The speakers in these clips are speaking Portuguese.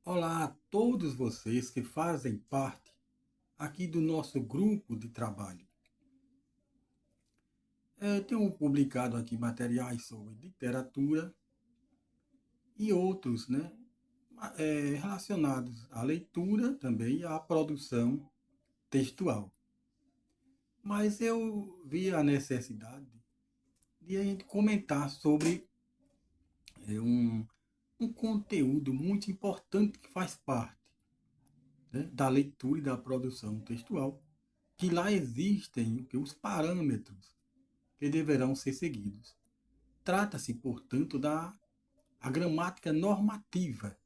Olá a todos vocês que fazem parte aqui do nosso grupo de trabalho. Tenho publicado aqui materiais sobre literatura e outros, né, relacionados à leitura também e à produção textual. Mas eu vi a necessidade de a gente comentar sobre é, um, um conteúdo muito importante que faz parte, né, da leitura e da produção textual, que lá existem os parâmetros que deverão ser seguidos. Trata-se, portanto, da a gramática normativa.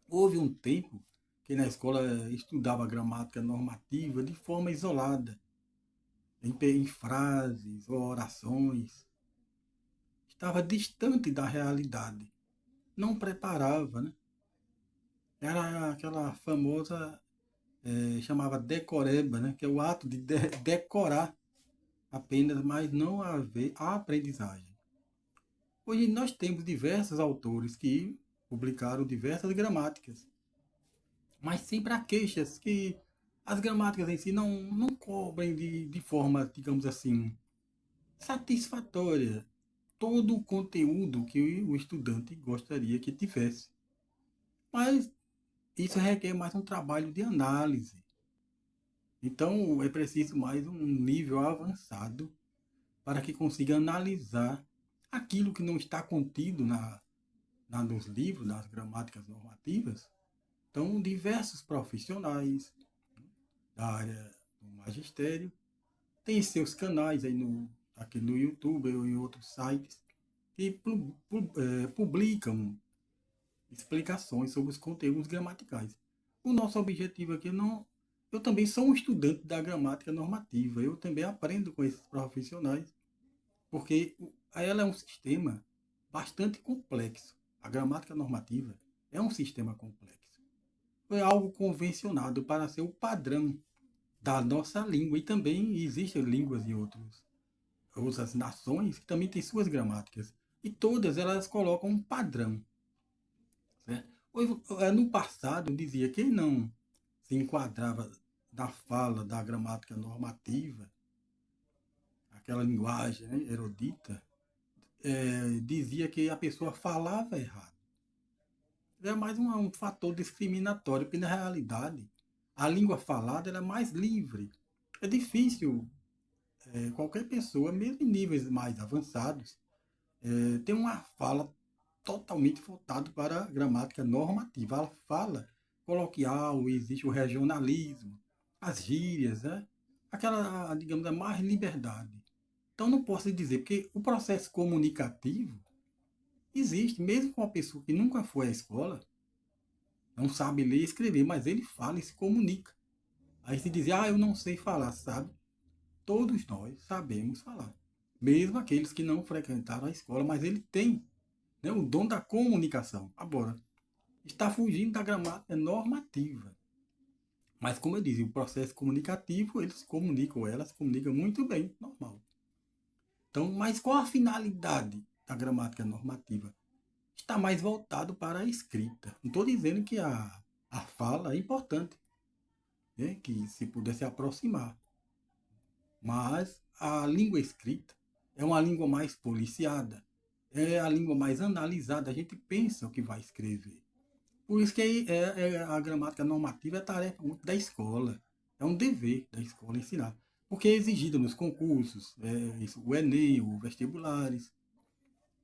Houve um tempo que na escola estudava a gramática normativa de forma isolada, em frases ou orações. Estava distante da realidade, não preparava, né? Era aquela famosa, chamava decoreba, né? Que é o ato de decorar apenas, mas não haver a aprendizagem. Hoje nós temos diversos autores que publicaram diversas gramáticas, mas sempre há queixas que as gramáticas em si não cobrem de forma, digamos assim, satisfatória todo o conteúdo que o estudante gostaria que tivesse. Mas isso requer mais um trabalho de análise. Então é preciso mais um nível avançado para que consiga analisar aquilo que não está contido nos livros, nas gramáticas normativas. Então, diversos profissionais da área do magistério têm seus canais aí aqui no YouTube ou em outros sites que publicam explicações sobre os conteúdos gramaticais. O nosso objetivo aqui não. Eu também sou um estudante da gramática normativa. Eu também aprendo com esses profissionais, porque ela é um sistema bastante complexo. A gramática normativa é um sistema complexo. Foi algo convencionado para ser o padrão da nossa língua. E também existem línguas de outras nações que também têm suas gramáticas. E todas elas colocam um padrão. Certo? No passado, dizia que quem não se enquadrava da fala da gramática normativa, aquela linguagem, né, erudita, dizia que a pessoa falava errado. É mais um fator discriminatório, porque na realidade a língua falada ela é mais livre. É difícil qualquer pessoa, mesmo em níveis mais avançados, ter uma fala totalmente voltada para a gramática normativa. A fala coloquial, existe o regionalismo, as gírias, né? Aquela, digamos, a mais liberdade. Então não posso dizer, porque o processo comunicativo existe, mesmo com uma pessoa que nunca foi à escola, não sabe ler e escrever, mas ele fala e se comunica. Aí se diz, eu não sei falar, sabe? Todos nós sabemos falar. Mesmo aqueles que não frequentaram a escola, mas ele tem, né, o dom da comunicação. Agora, está fugindo da gramática normativa. Mas, como eu disse, o processo comunicativo, eles se comunicam, elas se comunicam muito bem, normal. Então, mas qual a finalidade da gramática normativa? Está mais voltado para a escrita. Não estou dizendo que a fala é importante, né, que se pudesse aproximar. Mas a língua escrita é uma língua mais policiada, é a língua mais analisada. A gente pensa o que vai escrever. Por isso que a gramática normativa é tarefa muito da escola. É um dever da escola ensinar. Porque é exigido nos concursos, o Enem, os vestibulares,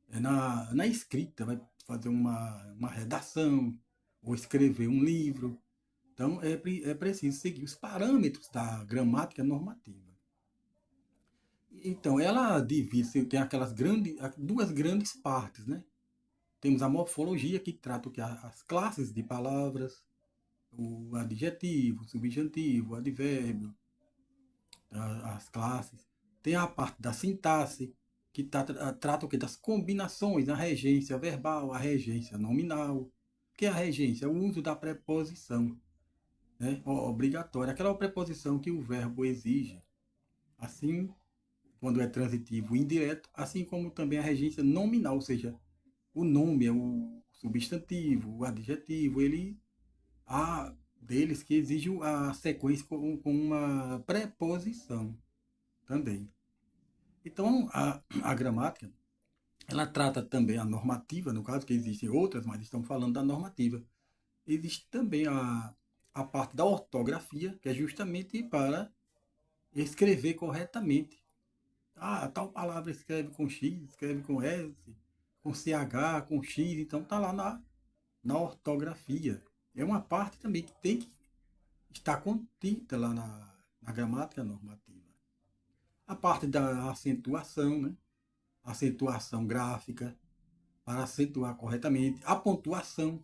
na escrita, vai fazer uma redação, ou escrever um livro. Então é preciso seguir os parâmetros da gramática normativa. Então, ela divide, tem duas grandes partes, né? Temos a morfologia, que trata as classes de palavras, o adjetivo, o subjuntivo, o advérbio, as classes. Tem a parte da sintaxe, que trata o que? Das combinações, a regência verbal, a regência nominal. O que é a regência? O uso da preposição, né, obrigatória, aquela preposição que o verbo exige. Assim, quando é transitivo indireto, assim como também a regência nominal, ou seja, o nome, substantivo, o adjetivo, ele há deles que exigem a sequência com uma preposição também. Então, a gramática, ela trata também a normativa, no caso que existem outras, mas estamos falando da normativa. Existe também a parte da ortografia, que é justamente para escrever corretamente. Ah, tal palavra escreve com X, escreve com S, com CH, com X, então está lá na ortografia. É uma parte também que tem que estar contida lá na gramática normativa. A parte da acentuação, né? Acentuação gráfica, para acentuar corretamente. A pontuação,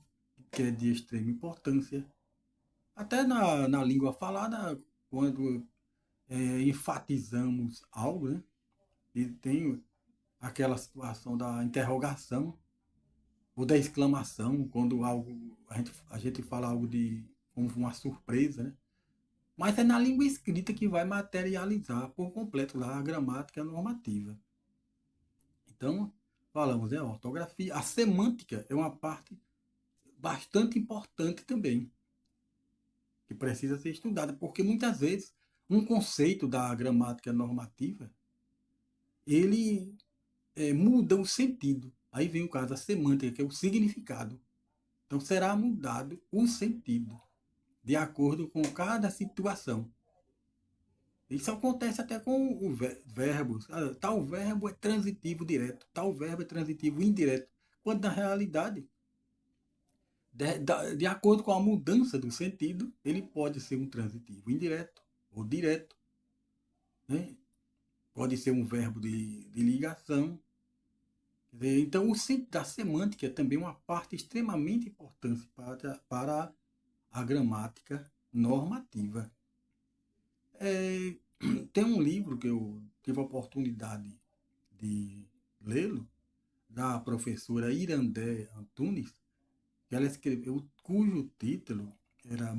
que é de extrema importância. Até na língua falada, quando enfatizamos algo, né? E tem aquela situação da interrogação ou da exclamação, quando algo a gente fala algo de como uma surpresa, né? Mas é na língua escrita que vai materializar por completo lá a gramática normativa. Então, falamos, a ortografia, a semântica é uma parte bastante importante também, que precisa ser estudada, porque muitas vezes um conceito da gramática normativa, ele muda o sentido. Aí vem o caso da semântica, que é o significado. Então será mudado o sentido, de acordo com cada situação. Isso acontece até com o verbos. Tal verbo é transitivo direto, tal verbo é transitivo indireto. Quando na realidade, de acordo com a mudança do sentido, ele pode ser um transitivo indireto ou direto. Né? Pode ser um verbo de ligação. Então, o sentido da semântica é também uma parte extremamente importante para a gramática normativa. Tem um livro que eu tive a oportunidade de lê-lo, da professora Irandé Antunes, que ela escreveu, cujo título era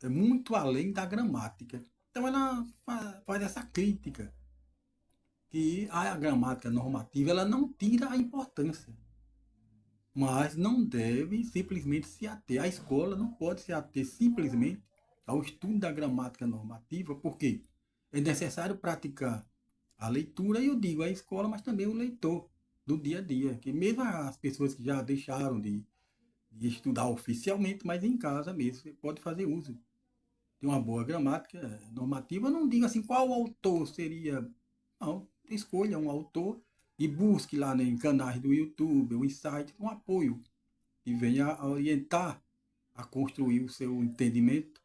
Muito Além da Gramática. Então ela faz essa crítica, que a gramática normativa ela não tira a importância, mas não deve simplesmente se ater. A escola não pode se ater simplesmente ao estudo da gramática normativa, porque é necessário praticar a leitura, e eu digo a escola, mas também o leitor do dia a dia, que mesmo as pessoas que já deixaram de estudar oficialmente, mas em casa mesmo, você pode fazer uso de uma boa gramática normativa. Eu não digo assim qual autor seria. Não, escolha um autor e busque lá, né, em canais do YouTube, o site, um apoio que venha a orientar, a construir o seu entendimento.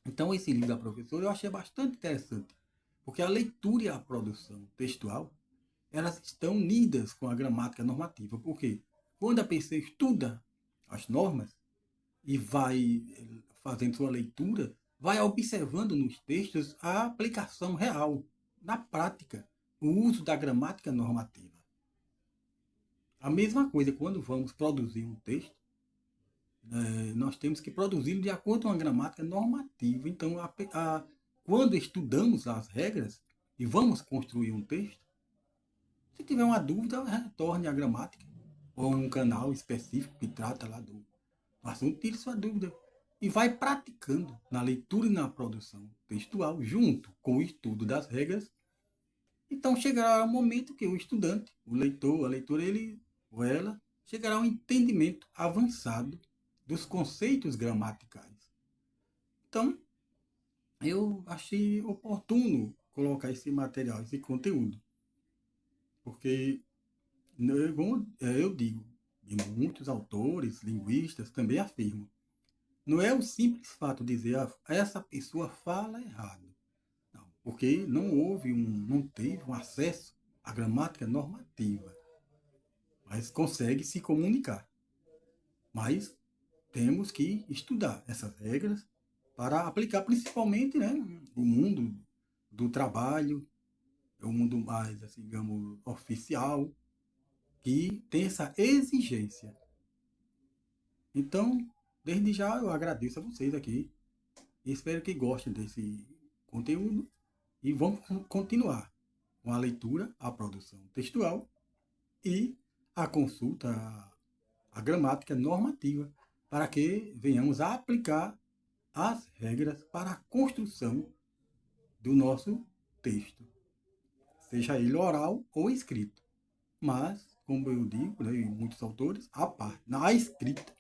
Então, esse livro da professora eu achei bastante interessante, porque a leitura e a produção textual, elas estão unidas com a gramática normativa. Porque quando a pessoa estuda as normas e vai fazendo sua leitura, vai observando nos textos a aplicação real, na prática, o uso da gramática normativa. A mesma coisa quando vamos produzir um texto, nós temos que produzi-lo de acordo com a gramática normativa. Então, quando estudamos as regras e vamos construir um texto, se tiver uma dúvida, retorne à gramática ou um canal específico que trata lá do assunto, tire sua dúvida e vai praticando na leitura e na produção textual junto com o estudo das regras. Então chegará um momento que o estudante, o leitor, a leitora, ele ou ela chegará a um entendimento avançado dos conceitos gramaticais. Então, eu achei oportuno colocar esse material, esse conteúdo, porque eu digo, e muitos autores, linguistas também afirmam, não é o simples fato de dizer essa pessoa fala errado, não, porque não teve um acesso à gramática normativa, mas consegue se comunicar. Mas temos que estudar essas regras para aplicar principalmente, né, o mundo do trabalho, o mundo mais, assim, digamos, oficial, que tem essa exigência. Então, desde já eu agradeço a vocês aqui e espero que gostem desse conteúdo e vamos continuar com a leitura, a produção textual e a consulta a gramática normativa, para que venhamos a aplicar as regras para a construção do nosso texto, seja ele oral ou escrito. Mas, como eu digo, né, em muitos autores, a parte na escrita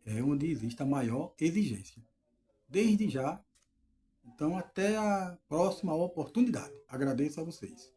é onde existe a maior exigência. Desde já, então até a próxima oportunidade. Agradeço a vocês.